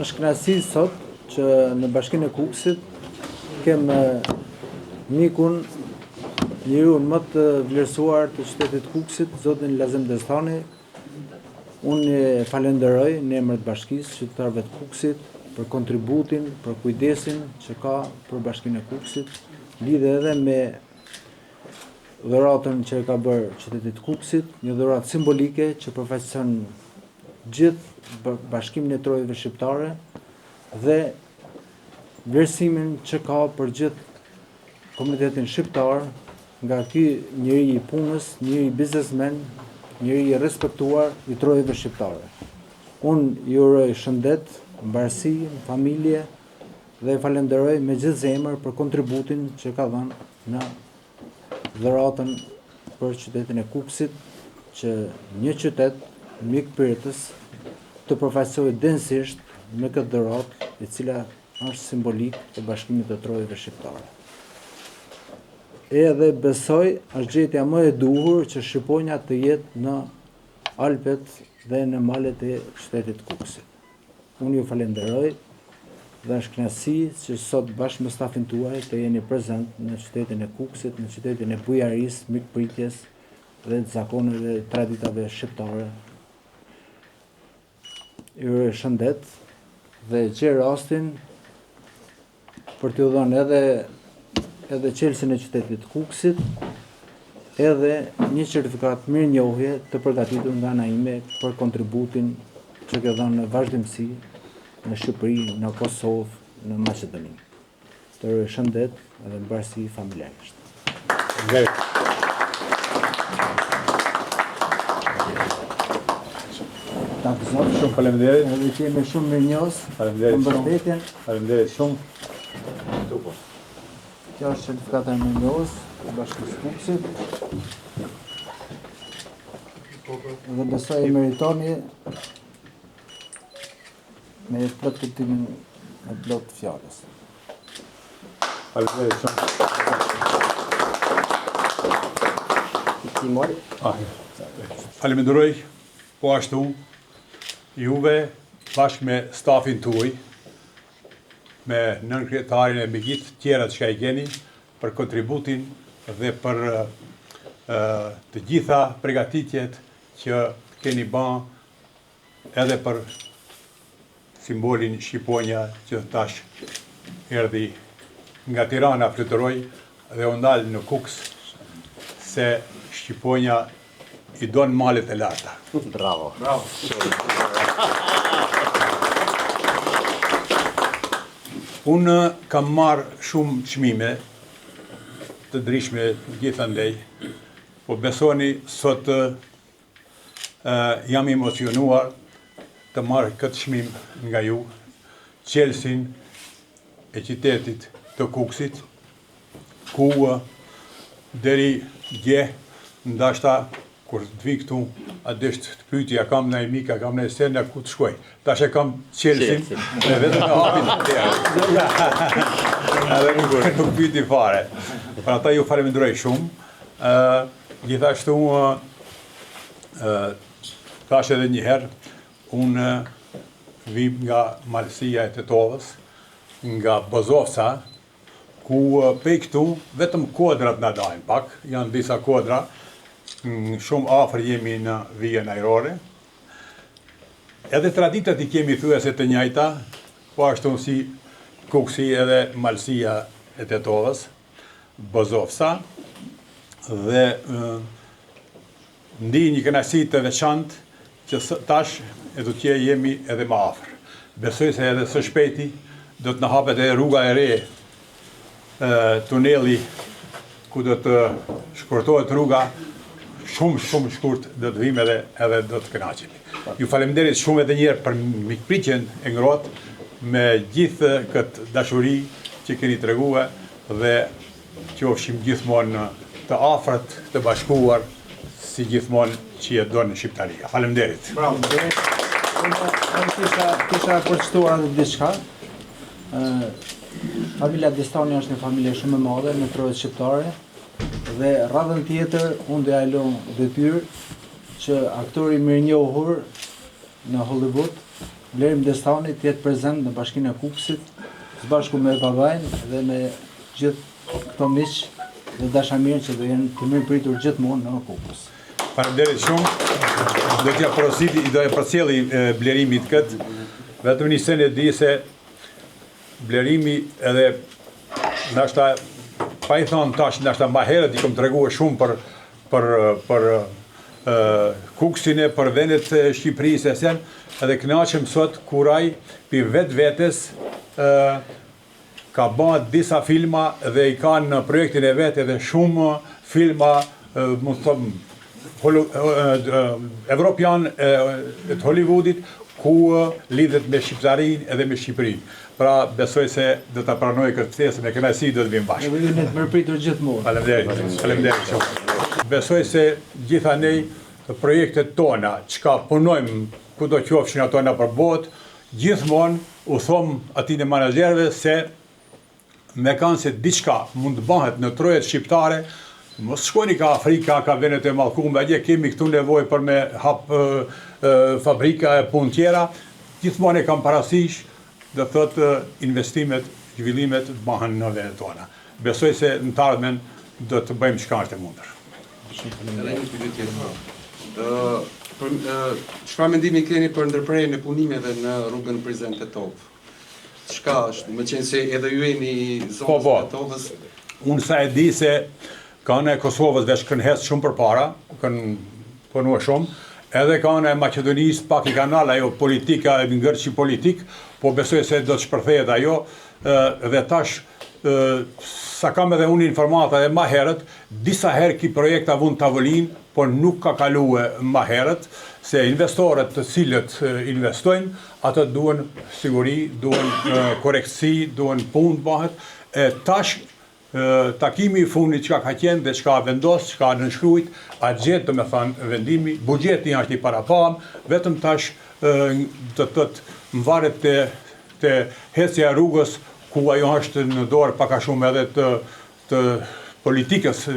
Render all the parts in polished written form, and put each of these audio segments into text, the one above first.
Është kënaqësi sot që në Bashkinë e Kukësit kem mikun, njeriun më të vlerësuar të qytetit Kukësit, zotin Lazem Destani. Unë e falenderoj në emër të bashkisë, qytetarëve të Kukësit, për kontributin, për kujdesin që ka për Bashkinë e Kukësit, lidhe edhe me dhuratën që e ka bërë qytetit Kukësit, një dhuratë simbolike që përfaqëson gjithë bashkimin e trojave shqiptare dhe vlerësimin që ka për gjithë komunitetin shqiptar, nga ky njeri i punës, njeri biznesmen, njeri i respektuar i trojave shqiptare. Unë ju uroj shëndet, mbarësi, familje dhe falenderoj me gjithë zemër për kontributin që ka dhënë në dhuratën për qytetin e Kukësit, që një qytet mikpritës të përfaqësohet densisht me këtë dhuratë, e cila është simbolik e bashkimit të trojave shqiptare. Edhe besoj është gjetja më e duhur që Shqiponja të jetë në Alpet dhe në malet e qytetit Kukësit. Unë ju falenderoj dhe është kënaqësi që sot bashkë me stafin tuaj të jeni prezent në qytetin e Kukësit, në qytetin e bujarisë, mikpritjes dhe të zakoneve, traditave shqiptare. Ju uroj shëndet dhe gjej rastin për t'ju dhënë edhe qelsin e qytetit Kukësit, edhe një certifikat mirënjohje të përgatitur nga ana ime për kontributin që ke dhënë në vazhdimsi në Shqipëri, në Kosovë, në Maqedoni. Të uroj shëndet edhe mbarësi familjarisht. Shumë faleminderit. Edhe që jemi shumë mirënjohës. Faleminderit. Faleminderit shumë. Kjo është certifikata e mirënjohjes e Bashkisë Kukësit. Dhe besoj e meritoni me plot kuptimin e plot fjalës. Faleminderit shumë. Falenderoj po ashtu juve bashkë me stafin tuaj, me nënkryetarin e Migit, tjera që ka i keni, për kontributin dhe për të gjitha pregatitjet që keni ban edhe për simbolin Shqiponja që tash erdhi nga Tirana fluturoj dhe u ndalë në Kukës se Shqiponja i donë malet e larta. Bravo. Unë kam marrë shumë çmime të ndryshme gjithandej, po besoni sot jam emocionuar të marrë këtë çmim nga ju, qelsin e qytetit të Kukësit, ku deri dje ndashta kur të vi këtu, adesht të pyetja kam në mika, kam në Esenja ku të shkoj. Tash e kam qelsin, e vetëm e hapin të tjerë. Edhe nuk pyeti fare. Për ata ju falenderoj shumë. Gjithashtu, tash edhe një herë, unë vim nga malësia e Tetovës, nga Bozovca, ku pej këtu vetëm kodrat na dajnë pak, janë disa kodra, shumë afër jemi në vijën ajrore. Edhe traditat i kemi thyese të njëjta, po ashtu si Kukësi edhe malësia e Tetovës, Bozovca, dhe ndi një kënaqësi të veçantë që tash e do të jemi edhe më afër. Besoj se edhe së shpejti do të na hapet edhe rruga e re, tuneli ku do të shkurtohet rruga, shumë shkurt do të vim edhe do të kënaqemi. Ju faleminderit shumë edhe njerë për mikpritjen e ngrohtë me gjithë këtë dashuri që keni treguar dhe qofshim gjithmonë të afërt, të bashkuar si gjithmonë që e donë Shqiptaria. Faleminderit. Bravo. Unë kisha përshtuar edhe diçka. Familja Destani është një familje shumë e madhe në trojët shqiptare. Dhe radhën tjetër, unë dhe ajlon detyrë që aktori mirënjohur në Hollywood, Bleri Mdestani të jetë prezent në Bashkinë e Kukësit, së bashku me babajnë dhe me gjithë këto miqë dhe dashamirë që do jenë të mirë pritur gjithmonë në Kukës. Faleminderit shumë. Do t'ja porositi, do e përcjelli Blerimit këtë. Vetëm një sen e di se Blerimi edhe nashta pa i thonë tash nashta ma herët i kom treguar shumë për Kukësin e për vendet e Shqipërisë e sen, edhe kënaqem sot kuraj për vetes ka bën disa filma dhe i kanë në projektin e vet edhe shumë filma mund të them evropian të Hollywoodit ku lidhet me shqiptarinë edhe me Shqipërinë. Pra besoj se do ta pranoj këtë ftesë me kënaqësi do të vim bashkë. Ne jemi të mirëpritur gjithmonë. Faleminderit shumë. Besoj se gjitha ne projektet tona, çka punojmë kudo qofshin ato na për botë, gjithmonë u thom atij menaxherëve se me kanë se diçka mund të bëhet në trojet shqiptare. Mos shkoni ka Afrika, ka vendet e mallkuara, atje kemi këtu nevojë për me hap fabrika e punë tjera. Gjithmonë e kam parasysh, do thotë investimet, zhvillimet të bëhen në vendet tona. Besoj se në të ardhmen do të bëjmë çka është e mundur. Edhe një pyetje tjetër. Çfarë mendimi keni për ndërprerjen e punimeve në rrugën Prizren Tetov? Çka është? Më qenë se edhe ju jeni zonës së Tetovës. Unë sa e di se kanë e Kosovës veç kënhes shumë për para, kanë punua shumë, edhe kanë e Maqedonisë pak i kanal ajo politika, e ngërçi politik, po besoj se do të shpërthejet ajo, dhe tash, sa kam edhe unë informata dhe ma herët, disa herë ki projekta vun tavolin, po nuk ka kalue ma herët, se investorët të cilët investojnë, atë duen siguri, duen korektësi, duen punë bëhet, tash takimi i fundit çka ka qenë dhe çka vendos, çka nënshkruajt, a gjet do me thënë vendimi, buxheti është i parapam, vetëm tash të mvaret të hecja rrugës ku ajo është në dorë pak a shumë edhe të politikës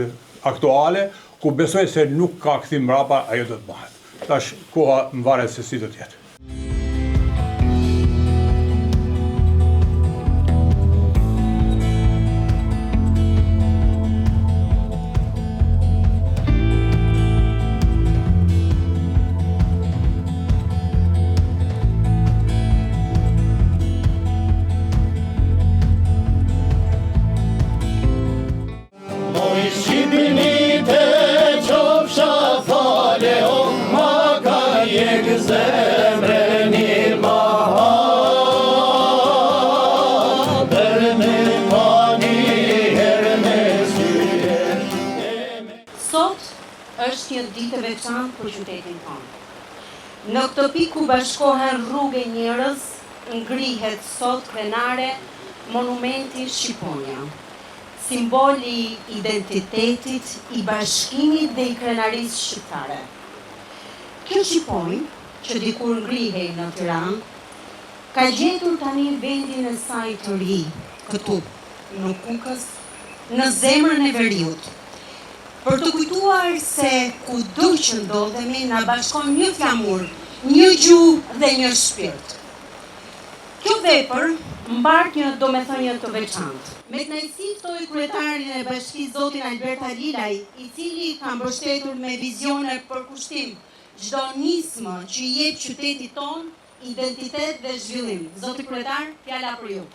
aktuale, ku besoj se nuk ka kthim mbrapa, ajo do të bëhet. Tash koha mvaret se si do të jetë. Është një ditë e veçantë për qytetin tonë. Në këtë pikë ku bashkohen rrugë e njerëz, ngrihet sot krenare monumenti Shqiponia, simboli i identitetit, i bashkimit dhe i krenarisë shqiptare. Kjo Shqiponjë, që dikur ngrihej në Tiranë, ka gjetur tani vendin e saj të ri, këtu, në Kukës, në zemrën e veriut. Për të kujtuar se kudo që ndodhemi na bashkon një flamur, një gjuhë dhe një shpirt. Kjo vepër mbart një domethënie të veçantë. Me kënaqësi ftoi kryetarin e bashkisë zotin Albert Alilaj, i cili ka mbështetur me vizione për kushtim çdo nismë që i jep qytetit ton identitet dhe zhvillim. Zoti kryetar, fjala për ju.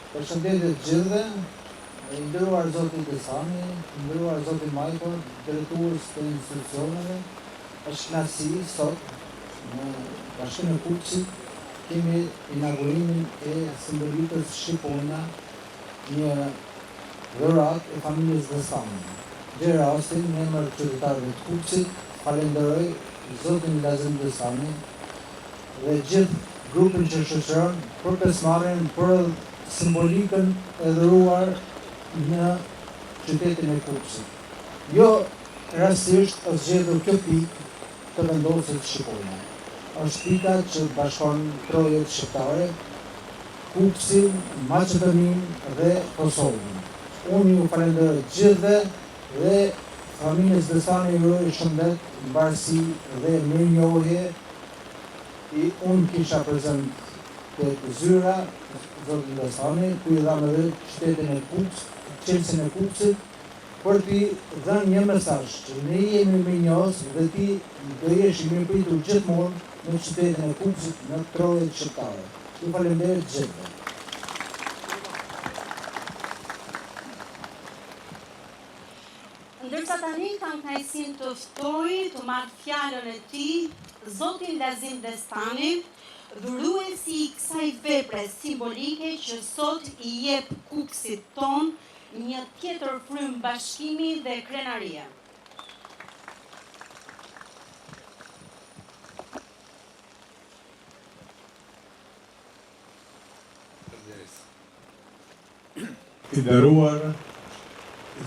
Përshëndetje të gjithëve, i nderuar zoti Besani, i nderuar zoti Majko, drejtues të institucioneve, është kënaqësi sot në Bashkinë e Kukësit kemi inaugurimin e simbolikës Shqiponia, një dhuratë e familjes Bestani. Gjë rastin në emër të qytetarëve të Kukësit, falenderoj zotin Lazim Bestani dhe gjithë grupin që shoqëron për pjesëmarrjen për simbolikën e dhuruar në qytetin e Kukësit. Jo rastisht është zgjedhur kjo pikë të vendosit Shqiponia. Është pika që bashkon trojet shqiptare, Kukësin, Maqedoninë dhe Kosovën. unë ju falenderoj gjithëve dhe familjes Destani ju uroj shëndet, mbarësi dhe mirënjohje. Unë kisha prezent të zyra, zotin Destani, ku i dhamë edhe qytetin e Kukës, qelsin e Kukësit, për t'i dhënë një mesazh që ne jemi mirënjohës dhe ti do jesh i mirëpritur gjithmonë në qytetin e Kukësit, në trojet shqiptare. Ju falenderoj gjithëve. Ndërsa tani kam kënaqësinë të ftoj të marrë fjalën e tij zotin Lazim Destani, dhuruesi i kësaj vepre simbolike që sot i jep Kukësit ton një tjetër frym bashkimi dhe krenarie. I nderuar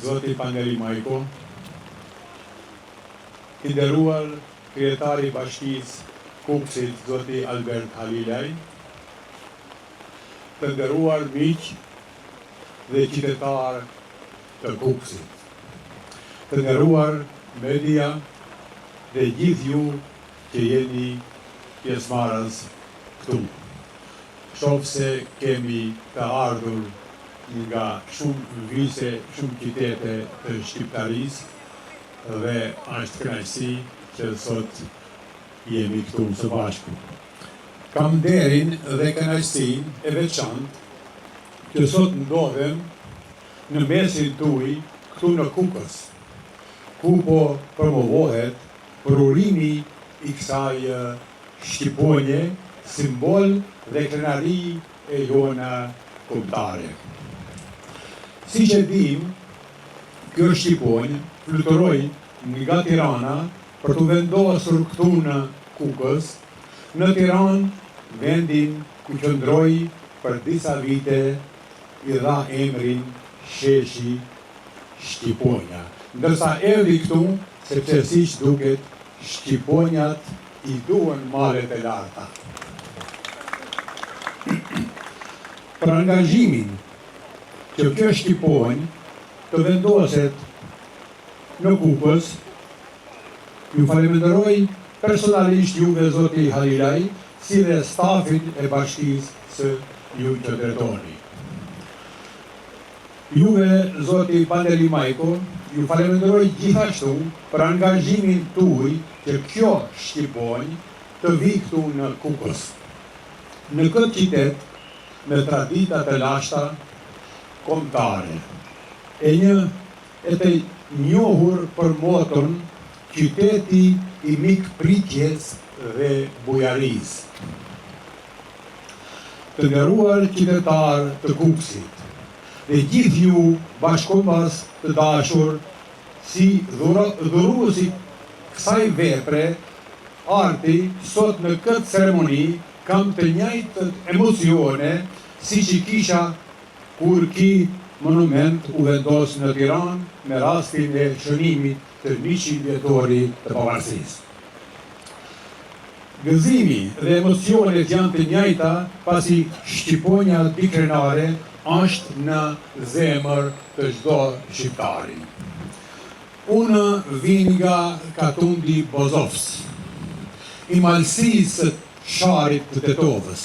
Zoti Pandeli Majko, i nderuar kryetari i Bashkisë Kukësit Zoti Albert Halilaj, të nderuar miq dhe qytetar të Kukësit, të nderuar media dhe gjithë ju që jeni pjesëmarrës këtu. Shoh se kemi të ardhur nga shumë vise, shumë qytete të Shqiptarisë dhe është kënaqësi që sot jemi këtu së bashku. Kam nderin dhe kënaqësinë e veçantë që sot ndodhem në mesin tuaj këtu në Kukës, ku po promovohet përurimi i kësaj shqiponje, simbol dhe krenari e jona kombëtare. Si që dim, kjo shqiponjë fluturoi nga Tirana për të vendosur këtu në Kukës, në Tiranë, vendin ku qëndroi për disa vite, i dha emrin Sheshi Shqiponja. Ndërsa erdhi këtu, sepse siç duket, shqiponjat i duan malet e larta. Për angazhimin që kjo shqiponjë të vendoset në Kukës, ju falenderoj personalisht juve zoti Halilaj, si dhe stafin e bashkisë së ju që drejtoni. Juve zoti Pandeli Majko, ju falenderoj gjithashtu për angazhimin tuaj që kjo shqiponjë të vi këtu në Kukës. Në këtë qytet me tradita të lashta kombëtare, e të njohur për moton qyteti i mikpritjes dhe bujarisë. Të nderuar qytetar të Kukësit dhe gjithë ju bashkëkombës të dashur, si dhuruesi kësaj vepre arti, sot në këtë ceremoni kam të njëjtët emocione si që kisha kur ky monument u vendos në Tiranë me rastin e shënimit të 100 vjetorit të pavarësisë. Gëzimi dhe emocionet janë të njëjta, pasi shqiponja bikrenare është në zemër të çdo shqiptari. Unë vin nga Katundi Bozovës, i malësisë së sharit të Tetovës.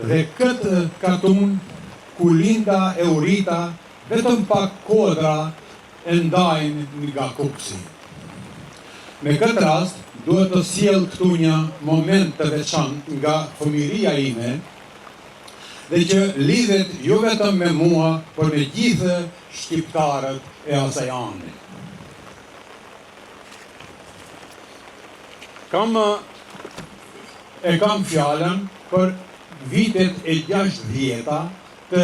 Dhe këtë Katun ku linda e urita, vetëm pak kodra e ndajnë nga Kukësi. Në këtë rast, duhet të sjell këtu një moment të veçantë nga fëmijëria ime, dhe që lidhet jo vetëm me mua, por me gjithë shqiptarët e asaj ande. Kam fjalën për vitet e 60-ta të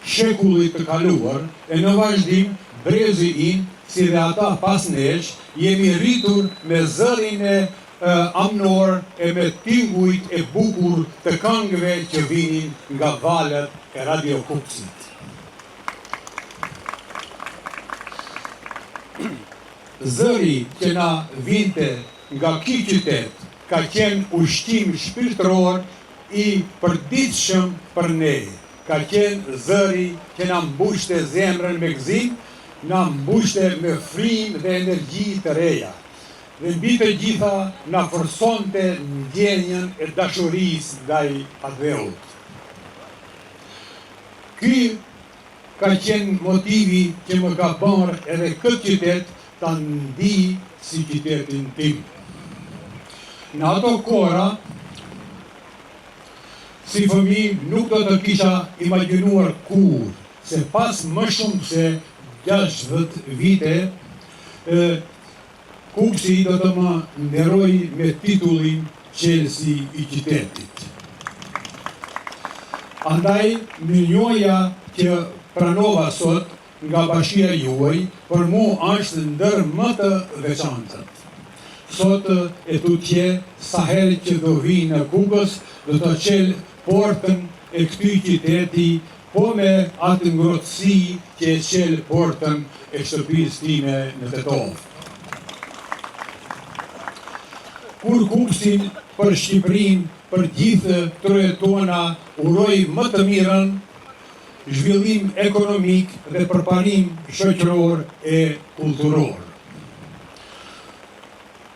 shekullit të kaluar, e në vazhdim brezi im, si dhe ata pas nesh, jemi rritur me zërin e amnor e me tingujt e bukur të këngëve që vinin nga valët e Radio Kukësit. Zëri që na vinte nga ky qytet ka qenë ushqim shpirtëror i përditshëm për ne, ka qenë zëri që na mbushte zemrën me gëzim, na mbushte me frym dhe energji të reja. Dhe mbi të gjitha na forconte ndjenjën e dashurisë ndaj adheut. Ky ka qenë motivi që më ka bërë edhe këtë qytet ta ndi si qytetin tim. Në ato kohra, si fëmijë nuk do të kisha imagjinuar kur se pas më shumë se 60 vite, Kuksi do të më nderoj me titullin qelësi i qytetit. Andaj, më njohja që pranova sot nga bashkia juaj, për mu është ndër më të veçantët. Sot e tutje, sa herë që do vi në Kukës, do të qel portën e këtij qyteti, po me atë ngrohtësi që e qel portën e shtëpisë time në Tetovë. Kur Kuksin për Shqipërinë, për gjithë trojet tona, uroj më të mirën, zhvillim ekonomik dhe përparim shoqëror e kulturor.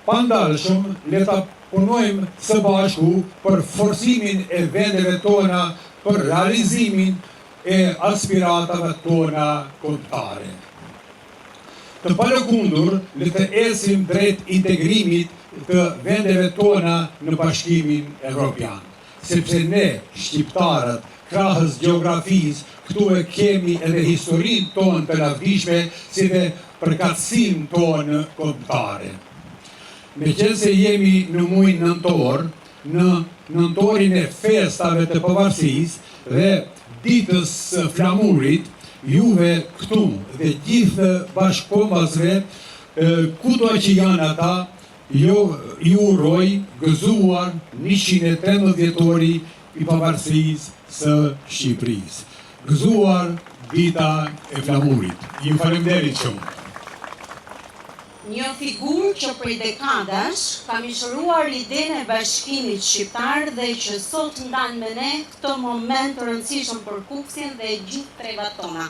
Pandalshëm, le ta punojmë së bashku për forcimin e vendeve tona, për realizimin e aspiratave tona kombëtare. Të palëkundur, le të ecim drejt integrimit të vendeve tona në Bashkimin Evropian. Sepse ne, shqiptarët, krahës gjeografisë, këtu e kemi edhe historinë tonë të lavdishme, si dhe përkatësinë tonë kombëtare. Meqense jemi në muajin nëntor, në nëntorin e festave të pavarësisë dhe ditës së flamurit, juve këtu dhe gjithë bashkëkombësve, kudo që janë ata, ju uroj gëzuar 113 vjetori i pavarësisë së Shqipërisë. Gëzuar dita e flamurit. Ju faleminderit shumë. Një figurë që prej dekadash ka mishëruar idenë e bashkimit shqiptar dhe që sot ndan me ne këtë moment të rëndësishëm për Kuksin dhe gjithë trevat tona.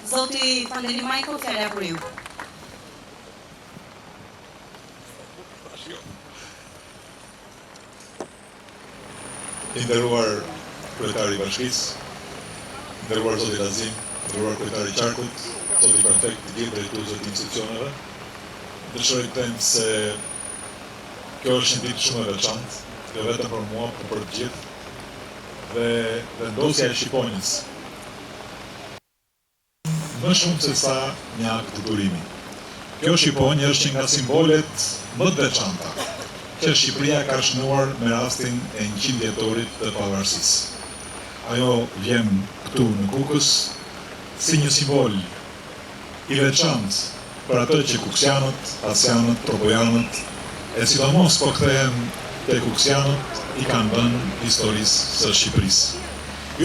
Zoti Pandeli Majko, fjala për ju. I nderuar kryetari i bashkisë, nderuar zoti Lazim, nderuar kryetari i qarkut, zoti prefekt i gjithë drejtuesët e institucioneve, dëshiroj të them se kjo është një ditë shumë e veçantë, jo vetëm për mua, por për të gjithë, dhe vendosja e Shqiponjës më shumë se sa një akt durimi. Kjo Shqiponjë është një nga simbolet më të veçanta që Shqipëria ka shënuar me rastin e 100 vjetorit të pavarësisë. Ajo vjen këtu në Kukës si një simbol i veçantë për atë që kuksianët, pasianët, trobojanët, e sidomos po kthehen te kuksianët i kanë dhënë historisë së Shqipërisë.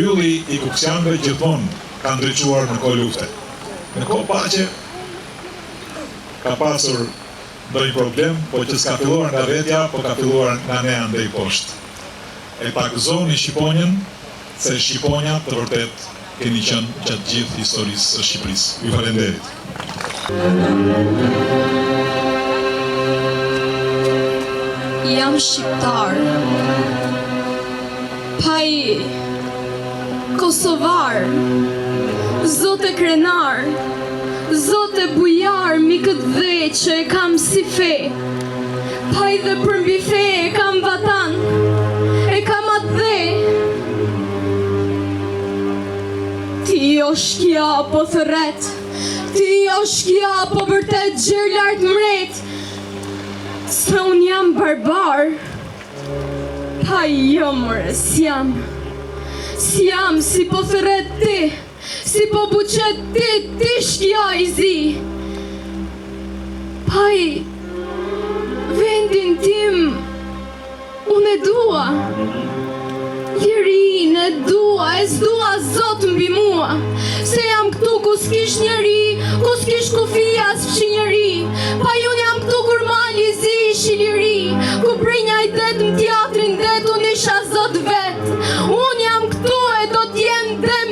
Ylli i kuksianëve gjithmonë ka ndriçuar në kohë lufte. Në kohë paqe ka pasur ndonjë problem, po që s'ka filluar nga vetja, po ka filluar nga ne andej poshtë. E ta gëzoni Shqiponjën, se Shqiponja të vërtet keni qenë gjatë gjithë historisë së Shqipërisë. Ju falenderit. Jam shqiptar, Pai, Kosovar, Zote krenar, Zote bujar, mi këtë dhe që e kam si fe, Pai dhe për mbi fe e kam vatan, e kam atë dhe. Ti o shkja po thëret, ti o shkja po vërtet gjerë lartë mret, sa unë jam barbar, pa jo mëre, s'jam si po thëret ti, si po buqet ti, ti shkja i zi. Paj, vendin tim, unë e dua, lirin e dua, e s'dua zot mbi mua, se jam këtu ku s'kish njeri, ku s'kish kufia s'fshi njeri, pa unë jam këtu kur mali zi ishi liri, ku brinja i det në teatrin det, unë isha zot vet, unë jam këtu e do t'jem det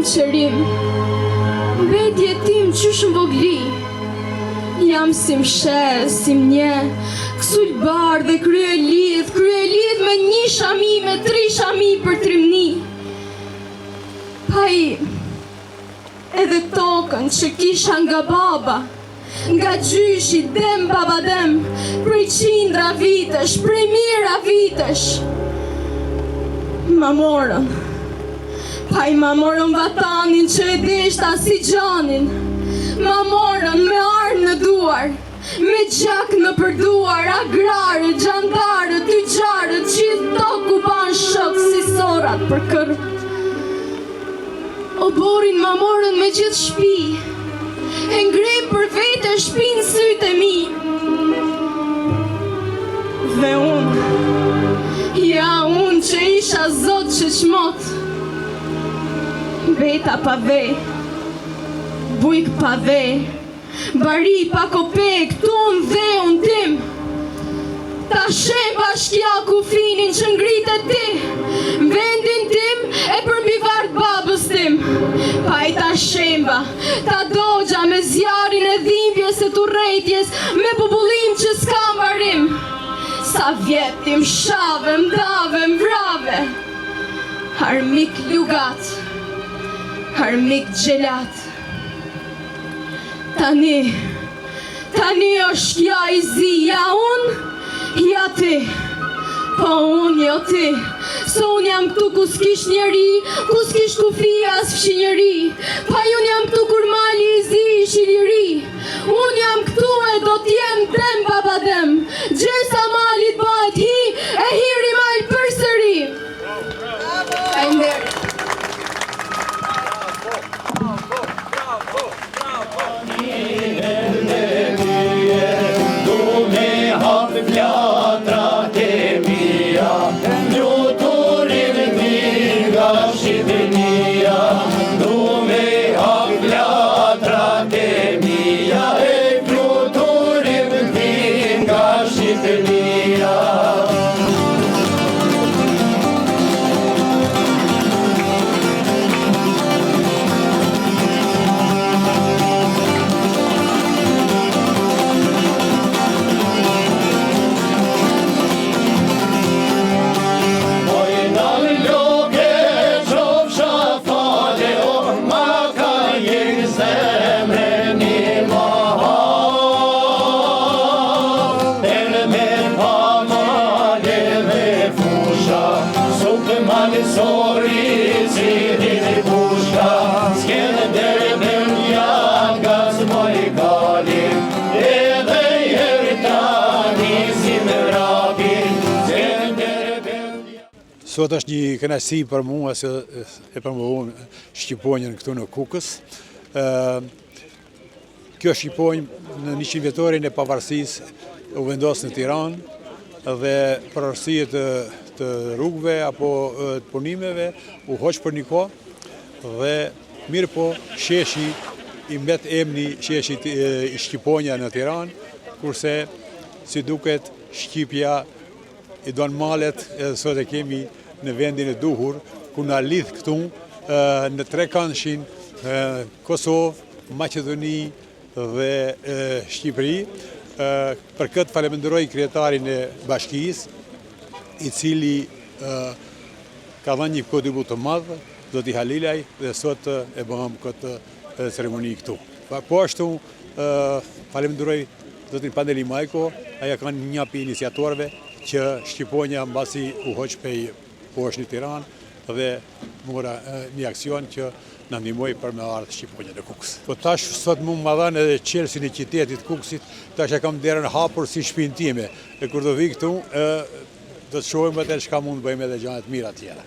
qërim, mbetje tim qysh m'vogli. Jam si mshe, si mnje, kësull bar dhe krye lidh me 1 shami, me 3 shami për trimni. Pa edhe tokën që kisha nga baba, nga gjyshi dem baba dem, prej qindra vitesh, prej mira vitesh. Ma morën, ma morën vatanin që e deshta si gjanin. Ma morën me armë në duar, me gjak në përduar, agrare, gjandare, tygjarë, gjithë toku ban shok si sorat për kërë. O borin ma morën me gjithë shpi, e ngrim për vete shpinë sytë e mi. Dhe unë që isha zot që qmot, beta pa ve, bujk pa ve, bari pa kopek, ton dhe unë tim. Ta shem bashkja ku finin që ngritet ti, vendin tim e përmbi vart babës tim. Pa i ta shemba, ta dogja me zjarin e dhimbjes e turrejtjes, me popullim që s'ka mbarim. Sa vjetim shave, mdave, mvrave, armik lugat, armik gjelat. Tani është ja i zi, ja unë, ja ti, po unë jo ti. Se unë jam këtu ku s'kish njeri, ku s'kish kufia as fshinjeri. Pa unë jam këtu kur mali i zi i shiliri. Unë jam këtu e do t'jem dem baba dem, gjesa malit bëhet hi, e hiri mal përsëri. Faleminderit. Sot është një kënaqësi për mua se e promovojmë shqiponjën këtu në Kukës. Kjo shqiponjë në 100 vjetorin e pavarësisë u vendos në Tiranë dhe për arsye të rrugëve apo të punimeve u hoq për një kohë dhe mirë po sheshi i mbet emri sheshi i shqiponja në Tiranë, kurse si duket Shqipja i don malet edhe sot e kemi në vendin e duhur, ku na lidh këtu në tre këndshin, Kosovë, Maqedoni dhe Shqipëri. Për këtë falenderoj kryetarin e bashkisë, i cili ka dhënë një kontribut të madh, zoti Halilaj, dhe sot e bëmë këtë ceremoni këtu. Po ashtu falenderoj zotin Pandeli Majko, aja kanë një për iniciatorëve që Shqiponja mbasi u hoq pej poshtë në Tiranë dhe mora një aksion që në ndihmoi për me ardhë Shqiponja në Kukës. Po tash sot mu më dhanë edhe qelsin e qytetit Kukësit, tash e kam derën hapur si shtëpinë time. E kur do vi këtu, do të shohim atë çka mund të bëjmë edhe gjëra të mira tjera.